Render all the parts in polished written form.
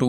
2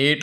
8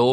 2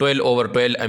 12/12